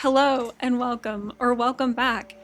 Hello and welcome, or welcome back.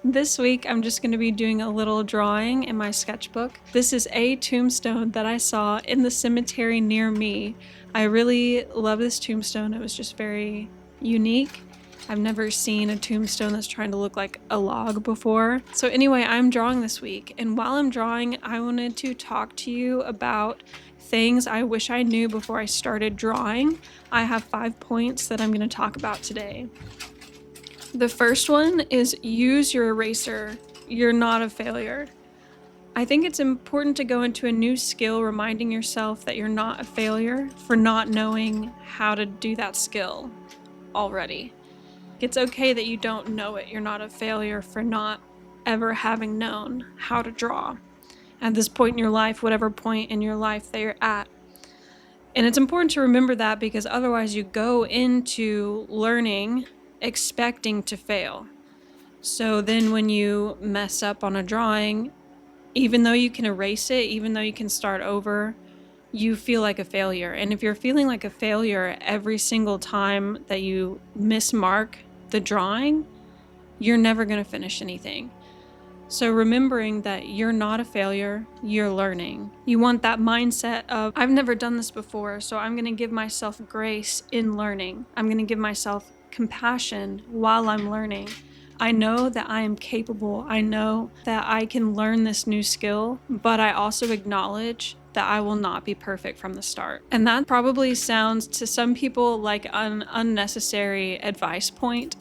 This week I'm just going to be doing a little drawing in my sketchbook. This is a tombstone that I saw in the cemetery near me. I really love this tombstone. It was just very unique. I've never seen a tombstone that's trying to look like a log before. So anyway, I'm drawing this week, and while I'm drawing, I wanted to talk to you about things I wish I knew before I started drawing. I have 5 points that I'm going to talk about today. The first one is use your eraser. You're not a failure. I think it's important to go into a new skill reminding yourself that you're not a failure for not knowing how to do that skill already. It's okay that you don't know it. You're not a failure for not ever having known how to draw at this point in your life, whatever point in your life that you're at. And it's important to remember that because otherwise you go into learning expecting to fail. So then when you mess up on a drawing, even though you can erase it, even though you can start over, you feel like a failure. And if you're feeling like a failure every single time that you mismark the drawing, you're never going to finish anything. So remembering that you're not a failure, you're learning. You want that mindset of, I've never done this before, so I'm going to give myself grace in learning. I'm going to give myself compassion while I'm learning. I know that I am capable. I know that I can learn this new skill, but I also acknowledge that I will not be perfect from the start. And that probably sounds to some people like an unnecessary advice point,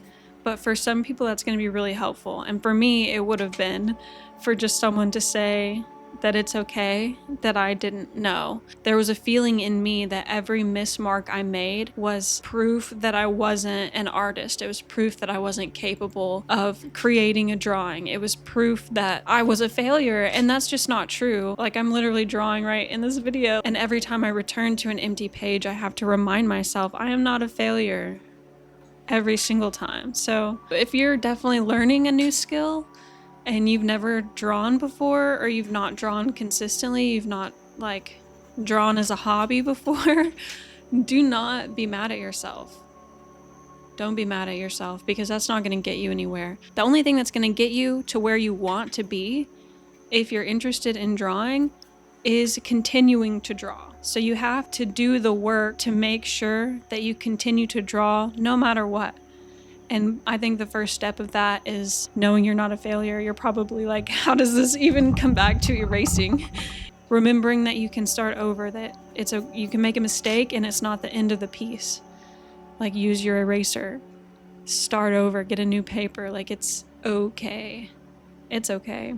but for some people that's going to be really helpful. And for me, it would have been for just someone to say that it's okay that I didn't know. There was a feeling in me that every mismark I made was proof that I wasn't an artist. It was proof that I wasn't capable of creating a drawing. It was proof that I was a failure, and that's just not true. Like, I'm literally drawing right in this video, and every time I return to an empty page, I have to remind myself I am not a failure every single time. So if you're definitely learning a new skill and you've never drawn before, or you've not drawn consistently, you've not like drawn as a hobby before, do not be mad at yourself. Don't be mad at yourself, because that's not going to get you anywhere. The only thing that's going to get you to where you want to be, if you're interested in drawing, is continuing to draw. So you have to do the work to make sure that you continue to draw no matter what. And I think the first step of that is knowing you're not a failure. You're probably like, how does this even come back to erasing? Remembering that you can start over, that you can make a mistake and it's not the end of the piece. Like, use your eraser, start over, get a new paper. Like, it's okay. It's okay.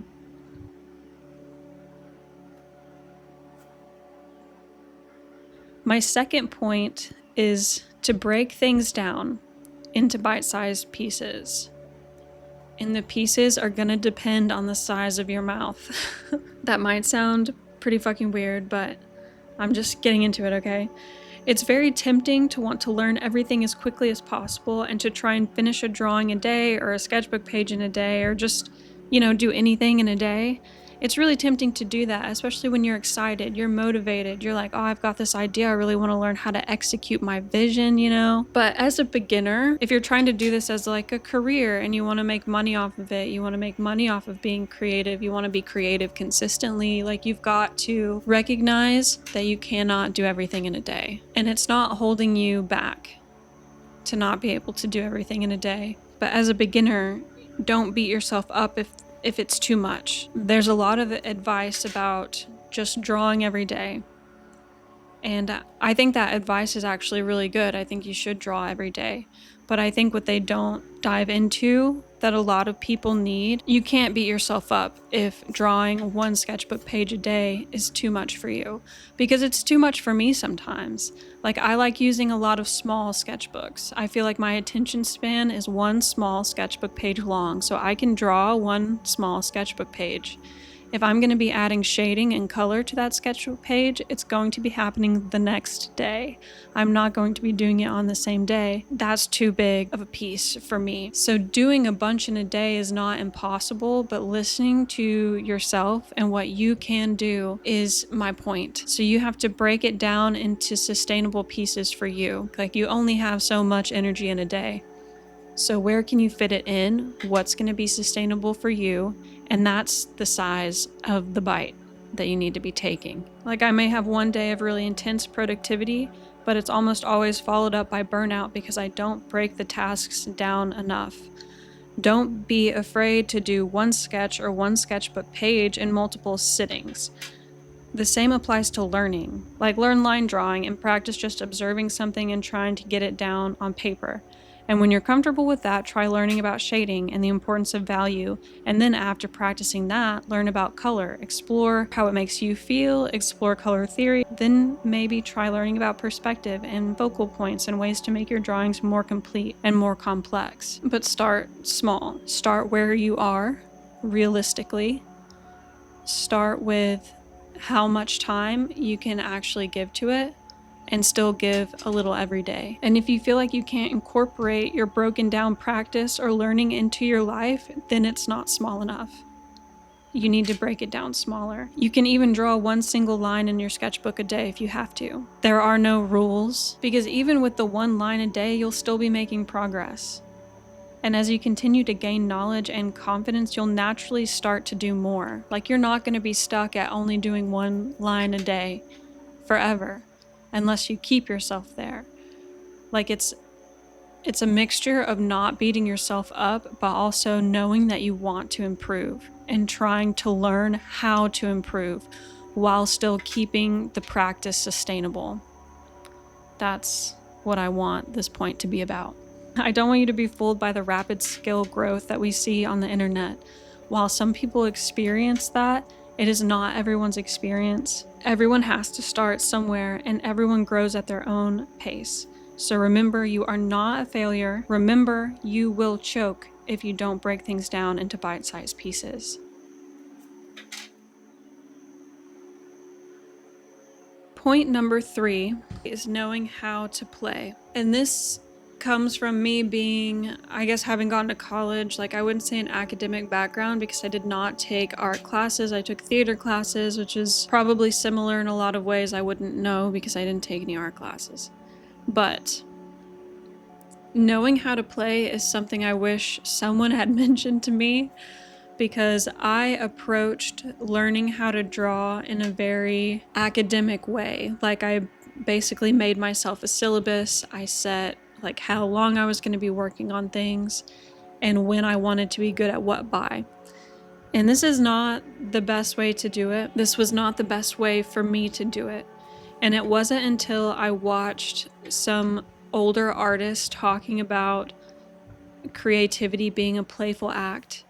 My second point is to break things down into bite-sized pieces. And the pieces are gonna depend on the size of your mouth. That might sound pretty fucking weird, but I'm just getting into it, okay? It's very tempting to want to learn everything as quickly as possible and to try and finish a drawing a day or a sketchbook page in a day, or just, do anything in a day. It's really tempting to do that, especially when you're excited, you're motivated, you're like, oh, I've got this idea, I really want to learn how to execute my vision, But as a beginner, if you're trying to do this as like a career and you want to make money off of it, you want to make money off of being creative, you want to be creative consistently, like, you've got to recognize that you cannot do everything in a day. And it's not holding you back to not be able to do everything in a day. But as a beginner, don't beat yourself up if it's too much. There's a lot of advice about just drawing every day. And I think that advice is actually really good. I think you should draw every day. But I think what they don't dive into, that a lot of people need, you can't beat yourself up if drawing one sketchbook page a day is too much for you. Because it's too much for me sometimes. Like, I like using a lot of small sketchbooks. I feel like my attention span is one small sketchbook page long, so I can draw one small sketchbook page. If I'm going to be adding shading and color to that sketchbook page, it's going to be happening the next day. I'm not going to be doing it on the same day. That's too big of a piece for me. So doing a bunch in a day is not impossible, but listening to yourself and what you can do is my point. So you have to break it down into sustainable pieces for you. Like, you only have so much energy in a day. So where can you fit it in? What's going to be sustainable for you? And that's the size of the bite that you need to be taking. Like, I may have one day of really intense productivity, but it's almost always followed up by burnout because I don't break the tasks down enough. Don't be afraid to do one sketch or one sketchbook page in multiple sittings. The same applies to learning. Like, learn line drawing and practice just observing something and trying to get it down on paper. And when you're comfortable with that, try learning about shading and the importance of value. And then after practicing that, learn about color, explore how it makes you feel, explore color theory. Then maybe try learning about perspective and focal points and ways to make your drawings more complete and more complex. But start small. Start where you are, realistically. Start with how much time you can actually give to it, and still give a little every day. And if you feel like you can't incorporate your broken down practice or learning into your life, then it's not small enough. You need to break it down smaller. You can even draw one single line in your sketchbook a day if you have to. There are no rules, because even with the one line a day, you'll still be making progress. And as you continue to gain knowledge and confidence, you'll naturally start to do more. Like, you're not going to be stuck at only doing one line a day forever, unless you keep yourself there. Like, it's a mixture of not beating yourself up, but also knowing that you want to improve and trying to learn how to improve while still keeping the practice sustainable. That's what I want this point to be about. I don't want you to be fooled by the rapid skill growth that we see on the internet. While some people experience that, it is not everyone's experience. Everyone has to start somewhere, and everyone grows at their own pace. So remember, you are not a failure. Remember, you will choke if you don't break things down into bite-sized pieces. Point number 3 is knowing how to play. And this comes from me being, I guess, having gone to college. Like, I wouldn't say an academic background because I did not take art classes. I took theater classes, which is probably similar in a lot of ways. I wouldn't know because I didn't take any art classes. But knowing how to play is something I wish someone had mentioned to me, because I approached learning how to draw in a very academic way. Like, I basically made myself a syllabus. I set like how long I was going to be working on things and when I wanted to be good at what by. And this is not the best way to do it. This was not the best way for me to do it. And it wasn't until I watched some older artists talking about creativity being a playful act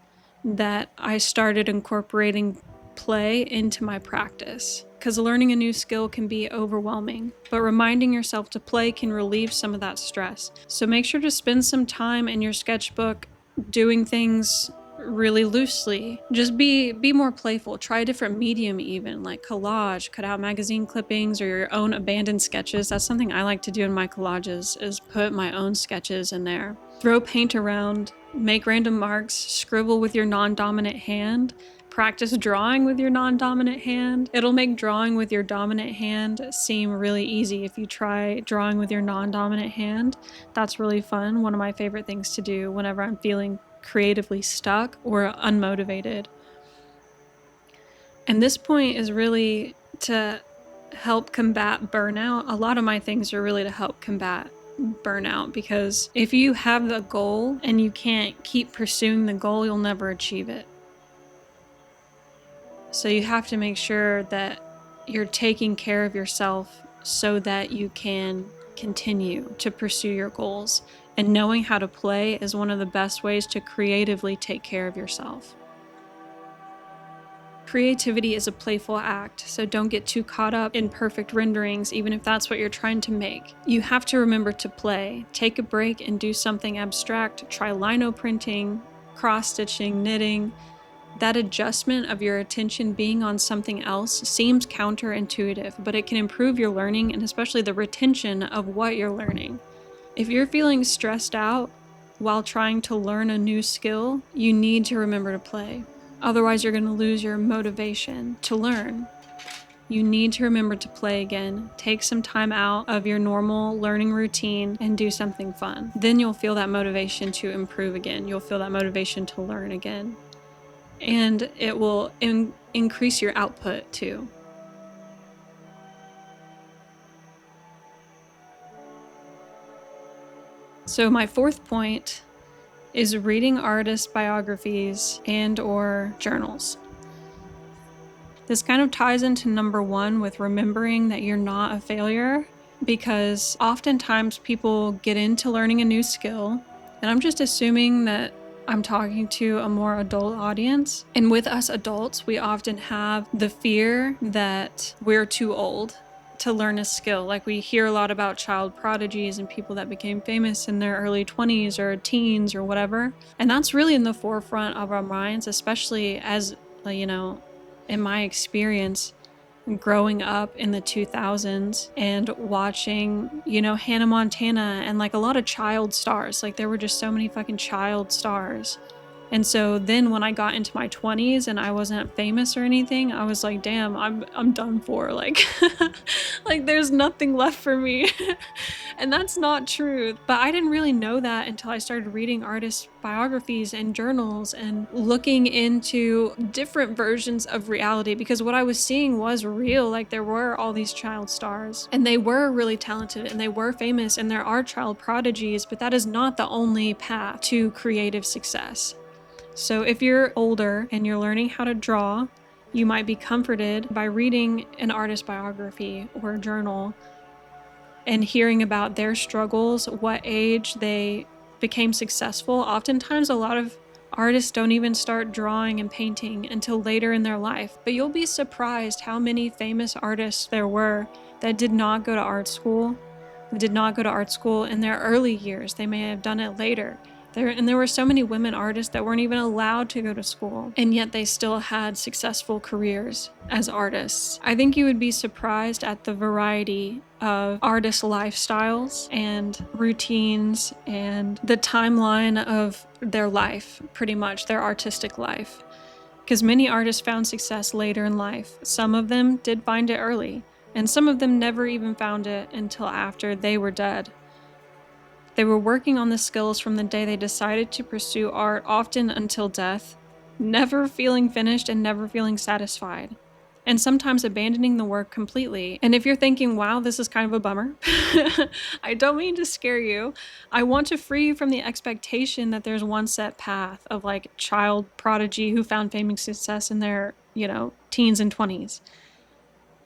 that I started incorporating play into my practice. Because learning a new skill can be overwhelming, but reminding yourself to play can relieve some of that stress. So make sure to spend some time in your sketchbook doing things really loosely. Just be more playful. Try a different medium, even like collage. Cut out magazine clippings or your own abandoned sketches. That's something I like to do in my collages, is put my own sketches in there. Throw paint around, make random marks, scribble with your non-dominant hand. Practice drawing with your non-dominant hand. It'll make drawing with your dominant hand seem really easy if you try drawing with your non-dominant hand. That's really fun. One of my favorite things to do whenever I'm feeling creatively stuck or unmotivated. And this point is really to help combat burnout. A lot of my things are really to help combat burnout, because if you have the goal and you can't keep pursuing the goal, you'll never achieve it. So you have to make sure that you're taking care of yourself so that you can continue to pursue your goals. And knowing how to play is one of the best ways to creatively take care of yourself. Creativity is a playful act, so don't get too caught up in perfect renderings, even if that's what you're trying to make. You have to remember to play. Take a break and do something abstract. Try lino printing, cross-stitching, knitting. That adjustment of your attention being on something else seems counterintuitive, but it can improve your learning and especially the retention of what you're learning. If you're feeling stressed out while trying to learn a new skill, you need to remember to play. Otherwise, you're going to lose your motivation to learn. You need to remember to play again. Take some time out of your normal learning routine and do something fun. Then you'll feel that motivation to improve again. You'll feel that motivation to learn again. And it will increase your output too. So my fourth point is reading artist biographies and/or journals. This kind of ties into number one with remembering that you're not a failure, because oftentimes people get into learning a new skill, and I'm just assuming that I'm talking to a more adult audience. And with us adults, we often have the fear that we're too old to learn a skill. Like, we hear a lot about child prodigies and people that became famous in their early 20s or teens or whatever. And that's really in the forefront of our minds, especially as, in my experience, growing up in the 2000s and watching, Hannah Montana and like a lot of child stars. Like, there were just so many fucking child stars. And so then when I got into my 20s and I wasn't famous or anything, I was like, damn, I'm done for. Like, like there's nothing left for me. And that's not true. But I didn't really know that until I started reading artist biographies and journals and looking into different versions of reality, because what I was seeing was real. Like, there were all these child stars and they were really talented and they were famous, and there are child prodigies, but that is not the only path to creative success. So if you're older and you're learning how to draw, you might be comforted by reading an artist biography or a journal and hearing about their struggles, what age they became successful. Oftentimes, a lot of artists don't even start drawing and painting until later in their life. But you'll be surprised how many famous artists there were that did not go to art school, in their early years. They may have done it later. There were so many women artists that weren't even allowed to go to school, and yet they still had successful careers as artists. I think you would be surprised at the variety of artist lifestyles and routines and the timeline of their life, pretty much their artistic life. Because many artists found success later in life. Some of them did find it early, and some of them never even found it until after they were dead. They were working on the skills from the day they decided to pursue art, often until death, never feeling finished and never feeling satisfied, and sometimes abandoning the work completely. And if you're thinking, wow, this is kind of a bummer, I don't mean to scare you. I want to free you from the expectation that there's one set path of like child prodigy who found fame and success in their, teens and 20s,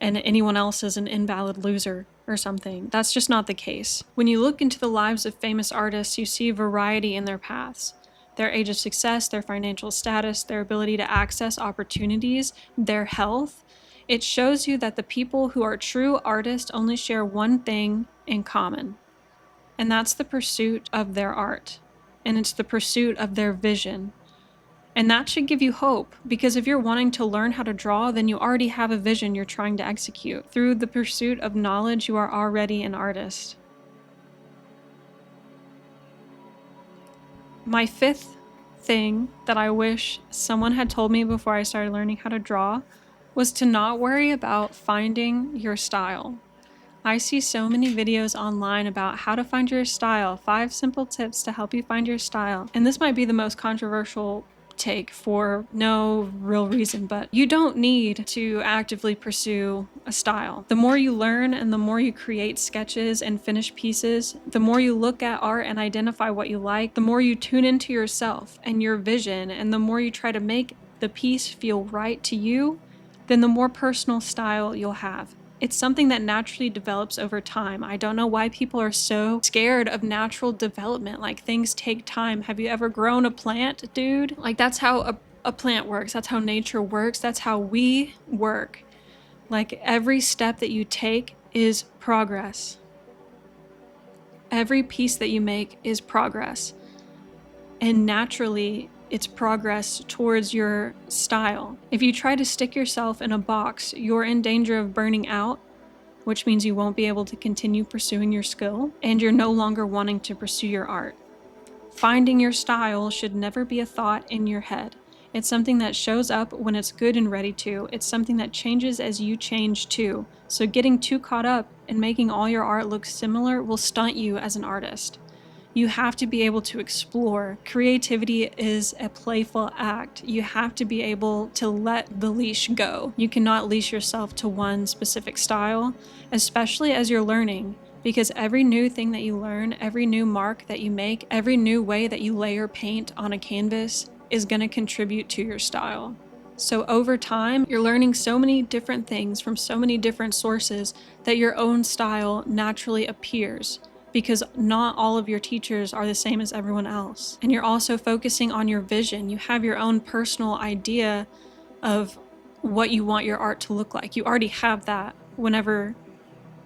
and anyone else is an invalid loser or something. That's just not the case. When you look into the lives of famous artists, you see variety in their paths. Their age of success, their financial status, their ability to access opportunities, their health. It shows you that the people who are true artists only share one thing in common, and that's the pursuit of their art, and it's the pursuit of their vision. And that should give you hope, because if you're wanting to learn how to draw, then you already have a vision you're trying to execute. Through the pursuit of knowledge, you are already an artist. My fifth thing that I wish someone had told me before I started learning how to draw was to not worry about finding your style. I see so many videos online about how to find your style, 5 simple tips to help you find your style. And this might be the most controversial take for no real reason, but you don't need to actively pursue a style. The more you learn and the more you create sketches and finish pieces, the more you look at art and identify what you like, the more you tune into yourself and your vision, and the more you try to make the piece feel right to you, then the more personal style you'll have. It's something that naturally develops over time. I don't know why people are so scared of natural development. Like, things take time. Have you ever grown a plant, dude? Like, that's how a plant works. That's how nature works. That's how we work. Like, every step that you take is progress. Every piece that you make is progress. And naturally, it's progress towards your style. If you try to stick yourself in a box, you're in danger of burning out, which means you won't be able to continue pursuing your skill, and you're no longer wanting to pursue your art. Finding your style should never be a thought in your head. It's something that shows up when it's good and ready to. It's something that changes as you change too. So getting too caught up in making all your art look similar will stunt you as an artist. You have to be able to explore. Creativity is a playful act. You have to be able to let the leash go. You cannot leash yourself to one specific style, especially as you're learning, because every new thing that you learn, every new mark that you make, every new way that you layer paint on a canvas is going to contribute to your style. So over time, you're learning so many different things from so many different sources that your own style naturally appears, because not all of your teachers are the same as everyone else. And you're also focusing on your vision. You have your own personal idea of what you want your art to look like. You already have that whenever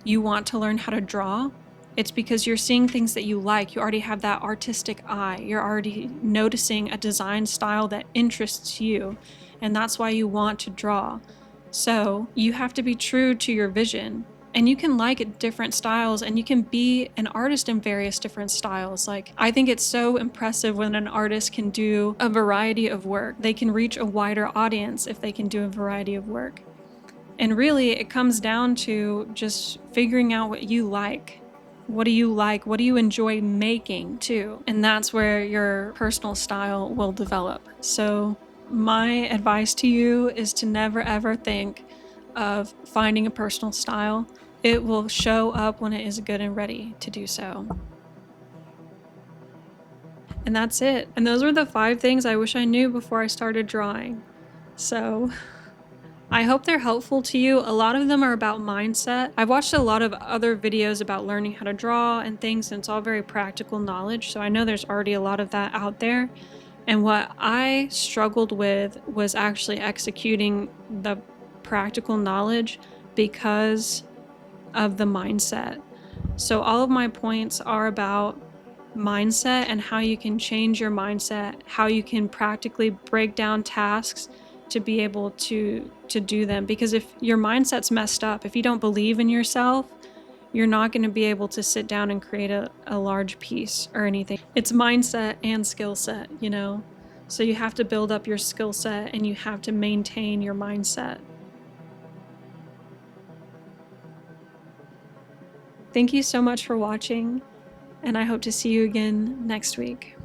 you want to learn how to draw. It's because you're seeing things that you like. You already have that artistic eye. You're already noticing a design style that interests you, and that's why you want to draw. So you have to be true to your vision. And you can like different styles, and you can be an artist in various different styles. Like, I think it's so impressive when an artist can do a variety of work. They can reach a wider audience if they can do a variety of work. And really, it comes down to just figuring out what you like. What do you like? What do you enjoy making too? And that's where your personal style will develop. So my advice to you is to never ever think of finding a personal style. It will show up when it is good and ready to do so. And that's it. And those were the 5 things I wish I knew before I started drawing. So I hope they're helpful to you. A lot of them are about mindset. I've watched a lot of other videos about learning how to draw and things, and it's all very practical knowledge. So I know there's already a lot of that out there. And what I struggled with was actually executing the practical knowledge because of the mindset. So all of my points are about mindset and how you can change your mindset, how you can practically break down tasks to be able to do them. Because if your mindset's messed up, if you don't believe in yourself, you're not going to be able to sit down and create a large piece or anything. It's mindset and skill set, you know? So you have to build up your skill set and you have to maintain your mindset. Thank you so much for watching, and I hope to see you again next week.